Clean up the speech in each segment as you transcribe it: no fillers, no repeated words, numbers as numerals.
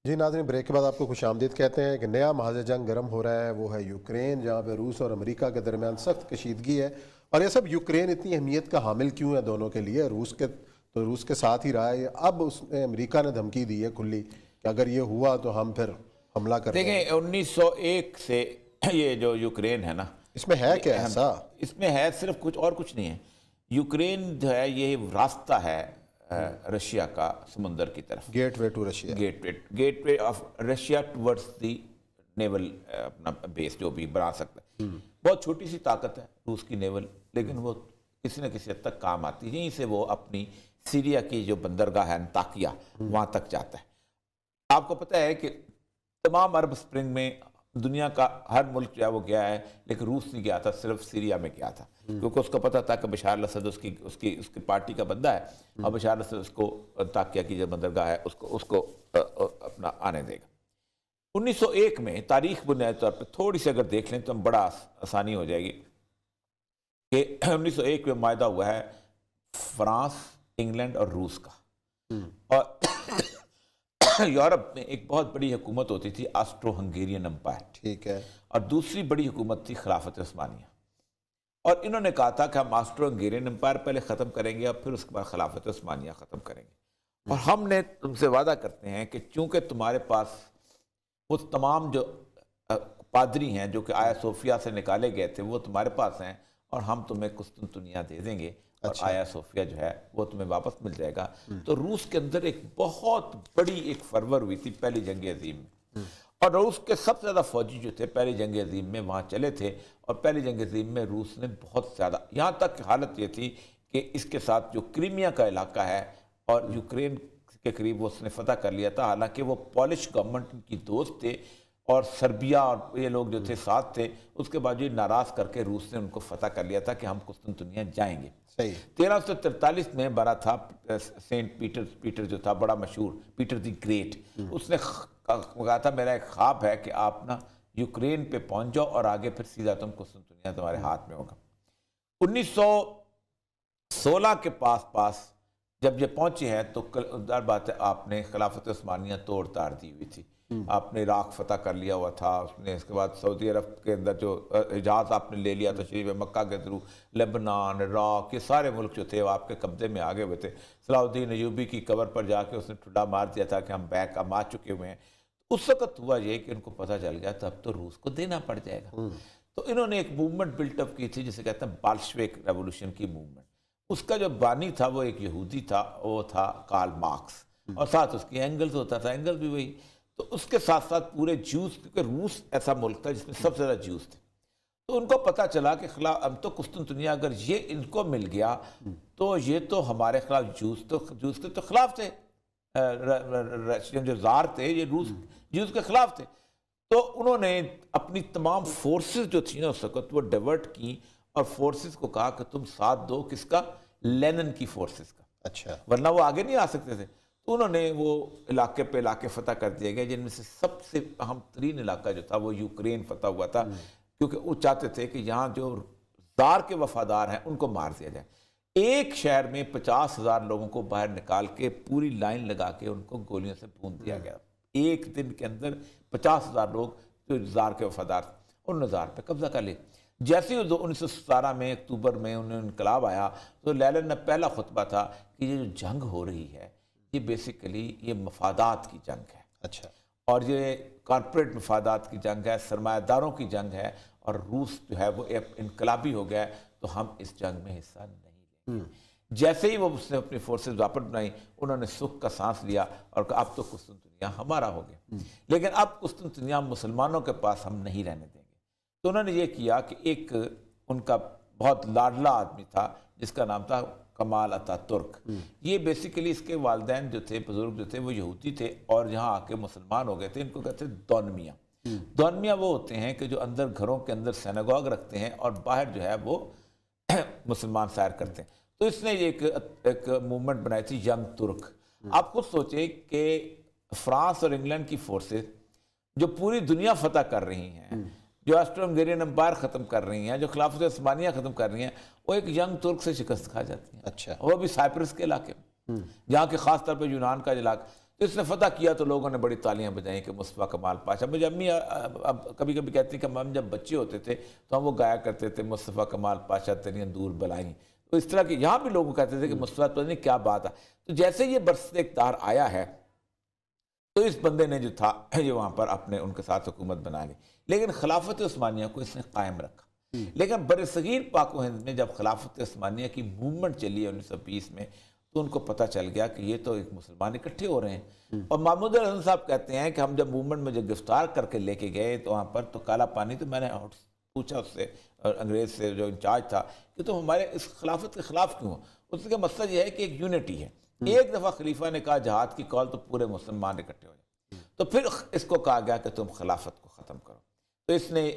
جی ناظرین، بریک کے بعد آپ کو خوش آمدید کہتے ہیں کہ نیا محاذ جنگ گرم ہو رہا ہے، وہ ہے یوکرین، جہاں پہ روس اور امریکہ کے درمیان سخت کشیدگی ہے۔ اور یہ سب یوکرین اتنی اہمیت کا حامل کیوں ہے دونوں کے لیے؟ روس کے ساتھ ہی رہا ہے، اب امریکہ نے دھمکی دی ہے کھلی کہ اگر یہ ہوا تو ہم پھر حملہ کر دیں گے۔ دیکھیں 1901 سے یہ جو یوکرین ہے نا، اس میں ہے کیا ایسا؟ اس میں ہے صرف کچھ نہیں ہے۔ یوکرین جو ہے یہ راستہ ہے رشیا کا سمندر کی طرف، gateway to Russia, gateway of Russia towards the naval اپنا بیس جو بھی بنا سکتا ہے۔ بہت چھوٹی سی طاقت ہے روس کی نیول، لیکن وہ کسی نہ کسی حد تک کام آتی ہے۔ یہیں سے وہ اپنی سیریا کی جو بندرگاہ ہے انطاکیہ، وہاں تک جاتا ہے۔ آپ کو پتہ ہے کہ تمام عرب اسپرنگ میں دنیا کا ہر ملک جو ہے وہ گیا ہے، لیکن روس نہیں گیا تھا، صرف سیریا میں گیا تھا، کیونکہ اس کو پتہ تھا کہ بشار الاسد اس کی پارٹی کا بندہ ہے، اور بشار الاسد اس کو انطاکیہ کی جو بندرگاہ ہے اس کو اپنا آنے دے گا۔ 1901 میں تاریخ بنیادی طور پہ تھوڑی سی اگر دیکھ لیں تو ہم بڑا آسانی ہو جائے گی کہ 1901 میں معاہدہ ہوا ہے فرانس، انگلینڈ اور روس کا، اور یورپ میں ایک بہت بڑی حکومت ہوتی تھی آسٹرو ہنگیرین امپائر، ٹھیک ہے، اور دوسری بڑی حکومت تھی خلافت عثمانیہ، اور انہوں نے کہا تھا کہ ہم آسٹرو ہنگیرین امپائر پہلے ختم کریں گے اور پھر اس کے بعد خلافت عثمانیہ ختم کریں گے، اور ہم نے تم سے وعدہ کرتے ہیں کہ چونکہ تمہارے پاس وہ تمام جو پادری ہیں جو کہ آیا صوفیہ سے نکالے گئے تھے وہ تمہارے پاس ہیں، اور ہم تمہیں قسطنطنیہ دے دیں گے، اور آیا صوفیہ جو ہے وہ تمہیں واپس مل جائے گا۔ تو روس کے اندر ایک بہت بڑی ایک فرور ہوئی تھی پہلی جنگ عظیم میں، اور روس کے سب سے زیادہ فوجی جو تھے پہلی جنگ عظیم میں وہاں چلے تھے، اور پہلی جنگ عظیم میں روس نے بہت زیادہ، یہاں تک حالت یہ تھی کہ اس کے ساتھ جو کریمیا کا علاقہ ہے اور یوکرین کے قریب وہ اس نے فتح کر لیا تھا، حالانکہ وہ پولش گورنمنٹ کی دوست تھے اور سربیا اور یہ لوگ جو تھے ساتھ تھے، اس کے باوجود ناراض کر کے روس نے ان کو فتح کر لیا تھا کہ ہم قسطنطنیہ جائیں گے۔ 1343 میں بنا تھا سینٹ پیٹر جو تھا بڑا مشہور، پیٹر دی گریٹ، اس نے کہا تھا میرا ایک خواب ہے کہ آپ نا یوکرین پہ پہنچ جاؤ اور آگے پھر سیدھا تم قسطنطنیہ تمہارے ہاتھ میں ہوگا۔ 1916 کے پاس جب یہ پہنچے ہیں تو ظاہر بات ہے آپ نے خلافت عثمانیہ توڑ تاڑ دی ہوئی تھی، آپ نے عراق فتح کر لیا ہوا تھا، اس نے اس کے بعد سعودی عرب کے اندر جو حجاز آپ نے لے لیا تشریف مکہ کے تھرو، لبنان، عراق، یہ سارے ملک جو تھے وہ آپ کے قبضے میں آگے ہوئے تھے۔ صلاح الدین ایوبی کی قبر پر جا کے اس نے ٹھڈا مار دیا تھا کہ ہم بیک ہم آ چکے ہوئے ہیں۔ اس وقت ہوا یہ کہ ان کو پتہ چل گیا تب تو روس کو دینا پڑ جائے گا، تو انہوں نے ایک موومنٹ بلٹ اپ کی تھی جسے کہتے ہیں بالشوک ریولوشن کی موومنٹ۔ اس کا جو بانی تھا وہ ایک یہودی تھا، وہ تھا کارل مارکس، اور ساتھ اس کی اینگلز ہوتا تھا، اینگلز بھی وہی، تو اس کے ساتھ ساتھ پورے جوز، کیونکہ روس ایسا ملک تھا جس میں سب سے زیادہ جوز تھے، تو ان کو پتہ چلا کہ اب تو قسطنطنیہ اگر یہ ان کو مل گیا تو یہ تو ہمارے خلاف جوز کے تو خلاف تھے، رشین جو زار تھے یہ روس جوز کے خلاف تھے، تو انہوں نے اپنی تمام فورسز جو تھی نا اس وقت وہ ڈیورٹ کی، اور فورسز کو کہا کہ تم ساتھ دو کس کا؟ لینن کی فورسز کا، اچھا، ورنہ وہ آگے نہیں آ سکتے تھے۔ تو انہوں نے وہ علاقے پہ علاقے فتح کر دیے گئے، جن میں سے سب سے اہم ترین علاقہ جو تھا وہ یوکرین فتح ہوا تھا، کیونکہ وہ چاہتے تھے کہ یہاں جو زار کے وفادار ہیں ان کو مار دیا جائے۔ ایک شہر میں 50,000 لوگوں کو باہر نکال کے پوری لائن لگا کے ان کو گولیوں سے بھون دیا گیا، ایک دن کے اندر 50,000 لوگ جو زار کے وفادار تھے انہوں نے زار پہ قبضہ کر لیا۔ جیسے ہی 1917 میں اکتوبر میں انہیں انقلاب آیا تو لینن نے پہلا خطبہ تھا کہ یہ جو جنگ ہو رہی ہے یہ بیسیکلی یہ مفادات کی جنگ ہے، اچھا، اور یہ کارپوریٹ مفادات کی جنگ ہے، سرمایہ داروں کی جنگ ہے، اور روس جو ہے وہ انقلابی ہو گیا ہے تو ہم اس جنگ میں حصہ نہیں لیں گے۔ جیسے ہی وہ اس نے اپنی فورسز واپس بنائی انہوں نے سکھ کا سانس لیا اور کہا اب تو قسطنطنیہ ہمارا ہو گیا، لیکن اب قسطنطنیہ مسلمانوں کے پاس ہم نہیں رہنے دیں گے۔ تو انہوں نے یہ کیا کہ ایک ان کا بہت لاڈلا آدمی تھا جس کا نام تھا کمال اتا ترک، یہ بیسیکلی اس کے والدین جو تھے بزرگ جو تھے وہ یہودی تھے اور یہاں آ کے مسلمان ہو گئے تھے، ان کو کہتے ہیں دونمیا۔ دونمیا وہ ہوتے ہیں کہ جو اندر گھروں کے اندر سینگوگ رکھتے ہیں اور باہر جو ہے وہ مسلمان سیر کرتے ہیں، تو اس نے ایک موومنٹ بنائی تھی ینگ ترک۔ آپ خود سوچیں کہ فرانس اور انگلینڈ کی فورسز جو پوری دنیا فتح کر رہی ہیں، جو آسٹرو ہنگیرین امپائر ختم کر رہی ہیں، جو خلافت عثمانیہ ختم کر رہی ہیں، وہ ایک ینگ ترک سے شکست کھا جاتی ہیں، اچھا، وہ بھی سائپرس کے علاقے میں، جہاں کہ خاص طور پہ یونان کا علاقہ۔ تو اس نے فتح کیا تو لوگوں نے بڑی تالیاں بجائیں کہ مصطفیٰ کمال پاشا. مجھے امی اب کبھی کبھی کہتی ہیں کہ ہم جب بچے ہوتے تھے تو ہم وہ گایا کرتے تھے مصطفیٰ کمال پاشا تیریاں دور بلائیں. تو اس طرح کے یہاں بھی لوگ کہتے تھے کہ مصطفیٰ پتہ نہیں کیا بات ہے. تو جیسے یہ برسط اقتدار آیا ہے تو اس بندے نے جو تھا یہ وہاں پر اپنے ان کے ساتھ حکومت بنا لی, لیکن خلافت عثمانیہ کو اس نے قائم رکھا. لیکن برصغیر پاک و ہند میں جب خلافت عثمانیہ کی موومنٹ چلی ہے 1920 میں, تو ان کو پتہ چل گیا کہ یہ تو ایک مسلمان اکٹھے ہو رہے ہیں. اور محمود الحسن صاحب کہتے ہیں کہ ہم جب موومنٹ میں جب گرفتار کر کے لے کے گئے تو وہاں پر تو کالا پانی, تو میں نے پوچھا اس سے انگریز سے جو انچارج تھا کہ تم ہمارے اس خلافت کے خلاف کیوں ہو. اس کا مسئلہ یہ ہے کہ ایک یونٹی ہے. ایک دفعہ خلیفہ نے کہا جہاد کی کال تو پورے مسلمان اکٹھے ہو جائیں, تو پھر اس کو کہا گیا کہ تم خلافت کو ختم کرو. تو اس نے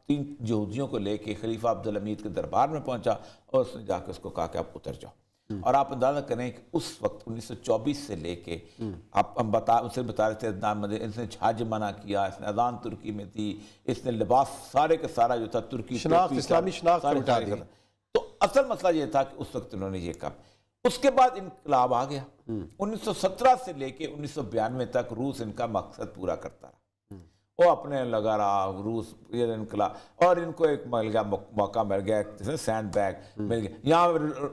3 یہودیوں کو لے کے خلیفہ عبدالحمید کے دربار میں پہنچا اور اس نے جا کے اس کو کہا کہ آپ اتر جاؤ. اور آپ اندازہ کریں کہ اس وقت 1924 سے لے کے ہم اسے بتا رہے تھے اس نے چھاج منع کیا, اس نے اذان ترکی میں تھی, اس نے لباس سارے کا سارا جو تھا ترکی اسلامی شناخت مٹا دی. تو اصل مسئلہ یہ تھا کہ اس وقت انہوں نے یہ کہا. اس کے بعد انقلاب آ گیا. 1917 سے لے کے 1992 تک روس ان کا مقصد پورا کرتا رہا. وہ اپنے لگا رہا روس یہ انقلاب, اور ان کو ایک مل گیا موقع مل گیا, سینڈ بیگ مل گیا. یہاں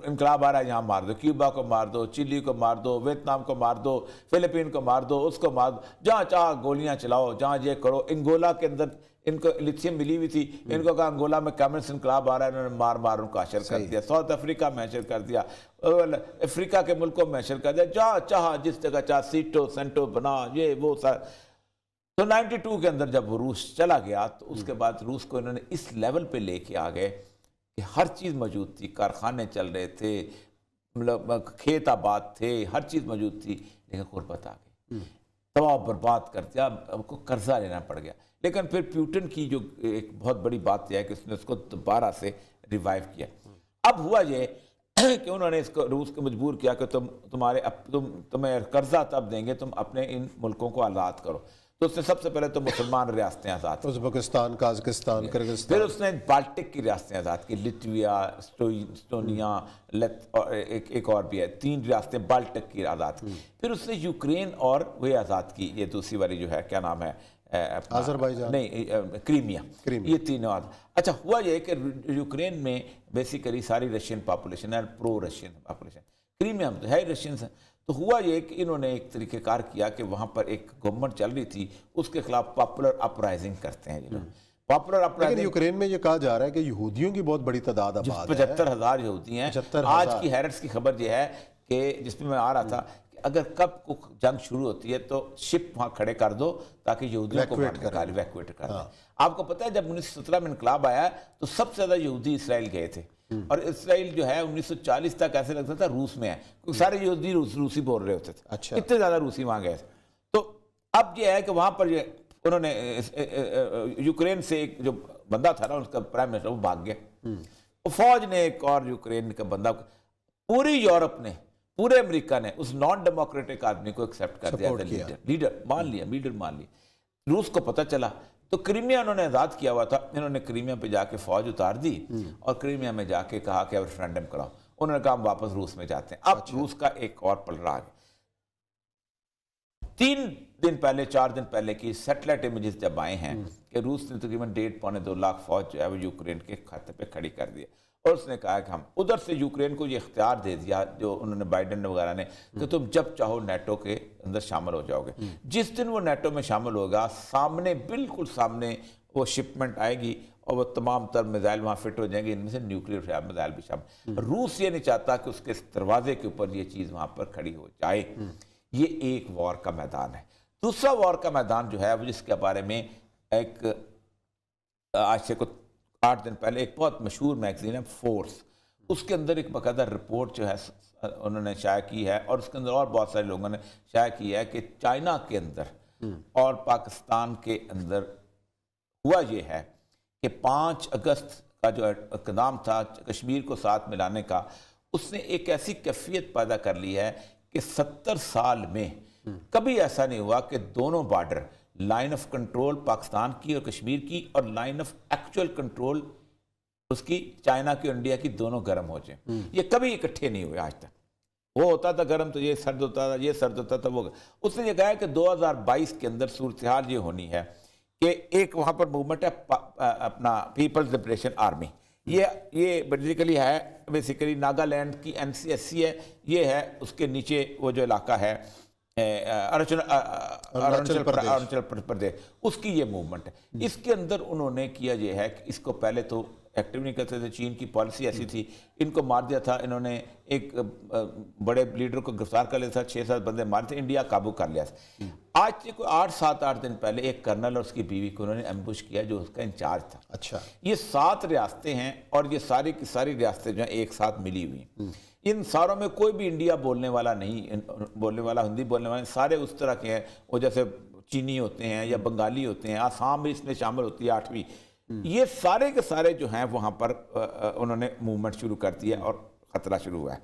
انقلاب آ رہا ہے, یہاں مار دو, کیوبا کو مار دو, چلی کو مار دو, ویتنام کو مار دو, فلپین کو مار دو, اس کو مار دو, جہاں چاہ گولیاں چلاؤ, جہاں یہ کرو. انگولا کے اندر ان کو لیتھیم ملی ہوئی تھی, ان کو کہا انگولا میں کمیونسٹ انقلاب آ رہا ہے, انہوں نے مار ان کو حشر کر دیا. ساؤتھ افریقہ میں حشر کر دیا, افریقہ کے ملکوں میں حشر کر دیا, جہاں چاہا جس جگہ چاہ سیٹو سینٹو بنا یہ وہ سر. تو 92 کے اندر جب وہ روس چلا گیا تو اس کے بعد روس کو انہوں نے اس لیول پہ لے کے آ گئے کہ ہر چیز موجود تھی, کارخانے چل رہے تھے, مطلب کھیت آباد تھے, ہر چیز موجود تھی, لیکن غربت آ گئی, تباہ برباد کر دیا, اب کو قرضہ لینا پڑ گیا. لیکن پھر پیوٹن کی جو ایک بہت بڑی بات یہ ہے کہ اس نے اس کو دوبارہ سے ریوائیو کیا. اب ہوا یہ کہ انہوں نے اس کو روس کو مجبور کیا کہ تمہیں قرضہ تب دیں گے تم اپنے ان ملکوں کو آزاد کرو. تو اس نے سب سے پہلے تو مسلمان ریاستیں آزاد کی, ازبکستان, قازقستان, کرغزستان. پھر اس نے بالٹک کی ریاستیں آزاد کی, لٹویا, اسٹونیا, ایک اور بھی ہے, 3 ریاستیں بالٹک کی آزاد کی. پھر اس نے یوکرین اور وہ آزاد کی, یہ دوسری والی جو ہے کیا نام ہے, آذربائیجان نہیں کرائمیا, یہ 3 آزاد. اچھا ہوا یہ کہ یوکرین میں بیسیکلی ساری رشین پاپولیشن ہے, پرو رشین پاپولیشن, کرائمیا میں تو ہے رشینز ہیں. تو ہوا یہ کہ انہوں نے ایک طریقہ کار کیا کہ وہاں پر ایک گورنمنٹ چل رہی تھی, اس کے خلاف پاپولر اپرائزنگ کرتے ہیں. پاپولر اپرائزنگ, لیکن یوکرین میں یہ کہا جا رہا ہے کہ یہودیوں کی بہت بڑی تعداد آباد ہے, 75,000 یہودی ہیں. آج کی ہیرٹس کی خبر یہ ہے کہ جس میں آ رہا تھا کہ اگر کب کو جنگ شروع ہوتی ہے تو شپ وہاں کھڑے کر دو تاکہ یہودیوں کو ایویکویٹ کر دیں. آپ کو پتہ ہے جب 1917 میں انقلاب آیا تو سب سے زیادہ یہودی اسرائیل گئے تھے, اور اسرائیل جو ہے 1940 تک ایسے لگتا تھا روس میں ہے, کیونکہ سارے یہودی روسی بول رہے ہوتے تھے, اتنے زیادہ روسی وہاں گئے تھے. تو اب یہ ہے کہ وہاں پر یہ انہوں نے یوکرین سے ایک جو بندہ تھا نا اس کا پرائم منسٹر, وہ بھاگ گیا. فوج نے ایک اور یوکرین کا بندہ, پوری یورپ نے, پورے امریکہ نے اس نان ڈیموکریٹک آدمی کو ایکسیپٹ کر دیا, لیڈر مان لیا. روس کو پتہ چلا تو کرائمیا انہوں نے آزاد کیا ہوا تھا, انہوں نے کرائمیا پہ جا کے فوج اتار دی اور کرائمیا میں جا کے کہا کہ ریفرینڈم کراؤ. انہوں نے کہا ہم واپس روس میں جاتے ہیں. اب روس کا ایک اور پلڑا ہے. 3 دن پہلے 4 دن پہلے کی سیٹلائٹ امیجز جب آئے ہیں کہ روس نے تقریباً 1.5-2 لاکھ فوج جو ہے وہ یوکرین کے کھاتے پہ کھڑی کر دی, اور اس نے کہا کہ ہم ادھر سے یوکرین کو یہ اختیار دے دیا جو انہوں نے بائیڈن وغیرہ نے کہ تم جب چاہو نیٹو کے اندر شامل ہو جاؤ گے. جس دن وہ نیٹو میں شامل ہوگا سامنے, بالکل سامنے وہ شپمنٹ آئے گی اور وہ تمام تر میزائل وہاں فٹ ہو جائیں گے, ان میں سے نیوکلیئر میزائل بھی شامل. روس یہ نہیں چاہتا کہ اس کے دروازے کے اوپر یہ چیز وہاں پر کھڑی ہو جائے. یہ ایک وار کا میدان ہے. دوسرا وار کا میدان جو ہے وہ جس کے بارے میں ایک آج سے 8 دن پہلے ایک بہت مشہور میگزین ہے فورس, اس کے اندر ایک باقاعدہ رپورٹ جو ہے انہوں نے شائع کی ہے, اور اس کے اندر اور بہت سارے لوگوں نے شائع کی ہے کہ چائنا کے اندر اور پاکستان کے اندر ہوا یہ ہے کہ 5 اگست کا جو اقدام تھا کشمیر کو ساتھ ملانے کا, اس نے ایک ایسی کیفیت پیدا کر لی ہے کہ 70 سال میں کبھی ایسا نہیں ہوا کہ دونوں border, line of control Pakistan کی اور کشمیر کی اور لائن آف ایکچوئل کنٹرول اس کی چائنا کی اور انڈیا کی, دونوں گرم ہو جائیں. یہ کبھی اکٹھے نہیں ہوئے آج تک. وہ ہوتا تھا گرم تو یہ سرد ہوتا تھا، یہ سرد ہوتا تھا وہ. اس نے یہ کہا ہے کہ 2022 کے اندر صورتحال یہ ہونی ہے کہ ایک وہاں پر موومنٹ ہے اپنا پیپلز لبریشن آرمی. یہ بیسیکلی ہے بیسیکلی ناگالینڈ کی NCSC ہے، یہ ہے اس کے نیچے وہ جو علاقہ ہے اروناچل پردیش، اس کی یہ موومنٹ ہے. اس کے اندر انہوں نے کیا یہ ہے کہ اس کو پہلے تو ایکٹیو نہیں کرتے تھے، چین کی پالیسی ایسی تھی، ان کو مار دیا تھا انہوں نے، ایک بڑے لیڈر کو گرفتار کر لیا تھا، 6-7 بندے مارے تھے، انڈیا قابو کر لیا تھا. آج سے کوئی 8 دن پہلے ایک کرنل اور اس کی بیوی کو انہوں نے ایمبوش کیا جو اس کا انچارج تھا. اچھا، یہ 7 ریاستیں ہیں اور یہ ساری کی ساری ریاستیں جو ہیں ایک ساتھ ملی ہوئی ہیں. ان ساروں میں کوئی بھی انڈیا بولنے والا نہیں، بولنے والا ہندی بولنے والے سارے اس طرح کے ہیں، وہ جیسے چینی ہوتے ہیں یا بنگالی ہوتے ہیں، آسام بھی اس میں شامل ہوتی ہے 8ویں. یہ سارے کے سارے جو ہیں وہاں پر انہوں نے موومنٹ شروع کر دی ہے اور خطرہ شروع ہوا ہے.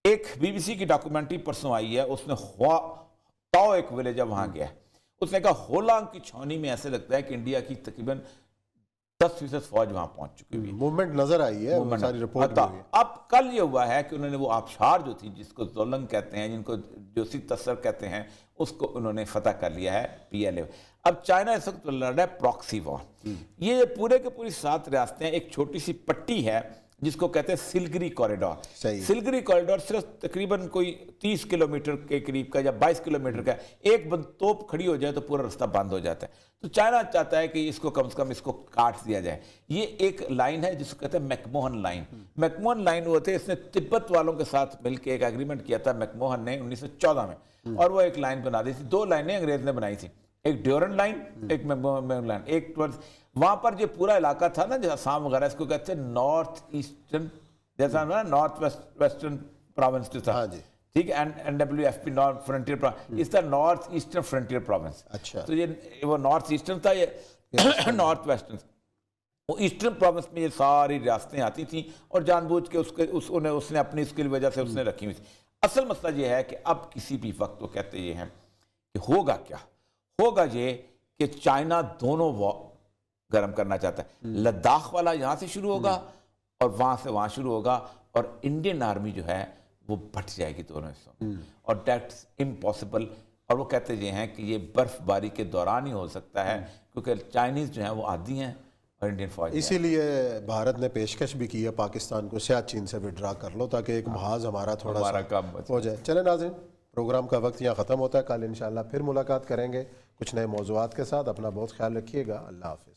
ایک BBC کی ڈاکومنٹری پرسوں آئی ہے، اس نے تاؤ ایک ولیج ہے وہاں گیا ہے، اس نے کہا ہولانگ کی چھاؤنی میں ایسے لگتا ہے کہ انڈیا کی تقریباً 10% فوج وہاں پہنچ چکی ہوئی ہے. موومنٹ نظر آئی ہے، ساری رپورٹ بھی ہوئی ہے. اب کل یہ ہوا ہے کہ انہوں نے وہ آبشار جو تھی جس کو زولنگ کہتے ہیں، جن کو جوسی تسر کہتے ہیں، اس کو انہوں نے فتح کر لیا ہے PLA. اب چائنا اس وقت لڑ رہا ہے پراکسی وار. یہ پورے کے پوری 7 ریاستیں ایک چھوٹی سی پٹی ہے جس کو کہتے ہیں سلگری کوریڈور. سلگری کوریڈور صرف تقریباً کوئی 30 کلومیٹر کے قریب کا یا 22 کلومیٹر کا، ایک توپ کھڑی ہو جائے تو پورا راستہ بند ہو جاتا ہے. تو چائنا چاہتا ہے کہ اس کو کم سے کم اس کو کاٹ دیا جائے. یہ ایک لائن ہے جس کو کہتے ہیں میکموہن لائن. میکموہن لائن وہ تھے، اس نے تبت والوں کے ساتھ مل کے ایک ایگریمنٹ کیا تھا میکموہن نے 1914 میں، اور وہ ایک لائن بنا دی تھی. 2 لائنیں انگریز نے بنائی تھی، ایک ڈیورن لائن، ایک میکموہن لائن. ایک وہاں پر جو پورا علاقہ تھا نا جو آسام وغیرہ، اس کو کہتے ہیں نارتھ ایسٹرن، جیسا نارتھ ویسٹرن پروونس جو تھا، ٹھیک ہے، NWFP نارتھ فرنٹیئر پروونس، اس کا نارتھ ایسٹرن فرنٹیئر پروونس. اچھا، تو یہ وہ نارتھ ایسٹرن تھا، یہ نارتھ ویسٹرن. وہ ایسٹرن پروونس میں یہ ساری ریاستیں آتی تھیں اور جان بوجھ کے اس نے اپنی اس کی وجہ سے اس نے رکھی ہوئی تھی. اصل مسئلہ یہ ہے کہ اب کسی بھی وقت وہ کہتے یہ ہیں کہ ہوگا کیا، ہوگا یہ کہ چائنا دونوں گرم کرنا چاہتا ہے. لداخ والا یہاں سے شروع ہوگا اور وہاں سے وہاں شروع ہوگا، اور انڈین آرمی جو ہے وہ بٹ جائے گی دونوں حصوں، اور دیٹس امپاسبل. اور وہ کہتے یہ ہیں کہ یہ برف باری کے دوران ہی ہو سکتا ہے، کیونکہ چائنیز جو ہیں وہ عادی ہیں اور انڈین فوج. اسی لیے بھارت نے پیشکش بھی کی ہے پاکستان کو سیاہ چین سے وڈرا کر لو، تاکہ ایک محاذ ہمارا تھوڑا سا کم ہو جائے. چلیں ناظرین، پروگرام کا وقت یہاں ختم ہوتا ہے. کل انشاءاللہ پھر ملاقات کریں گے کچھ نئے موضوعات کے ساتھ. اپنا بہت خیال رکھیے گا. اللہ حافظ.